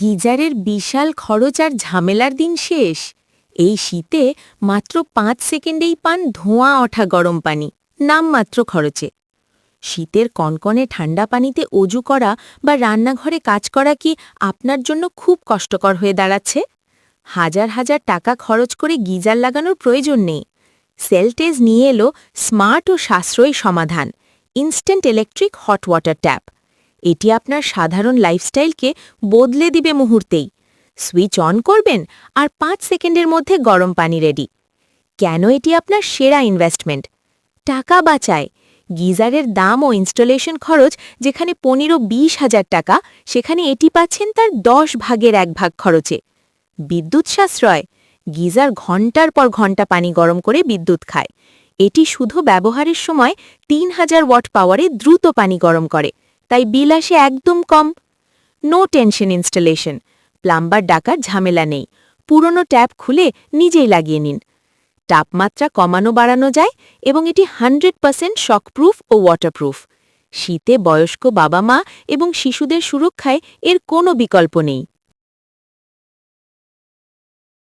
গিজারের বিশাল খরচ আর ঝামেলার দিন শেষ। এই শীতে মাত্র ৫ সেকেন্ডেই পান ধোঁয়া ওঠা গরম পানি, নামমাত্র খরচে। শীতের কনকনে ঠান্ডা পানিতে অজু করা বা রান্নাঘরে কাজ করা কি আপনার জন্য খুব কষ্টকর হয়ে দাঁড়াচ্ছে? হাজার হাজার টাকা খরচ করে গিজার লাগানোর প্রয়োজন নেই। সেলটেজ নিয়ে এলো স্মার্ট ও সাশ্রয়ী সমাধান, instant electric hot water tap. এটি আপনার সাধারণ লাইফস্টাইলকে বদলে দিবে মুহূর্তেই। সুইচ অন করবেন আর ৫ সেকেন্ডের মধ্যে গরম পানি রেডি। কেন এটি আপনার সেরা ইনভেস্টমেন্ট? টাকা বাঁচায়। গিজারের দাম ও ইনস্টলেশন খরচ যেখানে ১৫-২০ হাজার টাকা, সেখানে এটি পাচ্ছেন তার ১০ ভাগের ১ ভাগ খরচে। বিদ্যুৎ সাশ্রয়। গিজার ঘন্টার পর ঘন্টা পানি গরম করে বিদ্যুৎ খায়। এটি শুধু ব্যবহারের সময় ৩,০০০ ওয়াট পাওয়ারে দ্রুত পানি গরম করে, তাই বিল আসে একদম কম। নো টেনশন ইনস্টলেশন, প্লাম্বার ডাকার ঝামেলা নেই। পুরনো ট্যাপ খুলে নিজেই লাগিয়ে নিন। তাপমাত্রা কমানো বাড়ানো যায় এবং এটি 100% শকপ্রুফ ও ওয়াটারপ্রুফ। শীতে বয়স্ক বাবা মা এবং শিশুদের সুরক্ষায় এর কোনো বিকল্প নেই।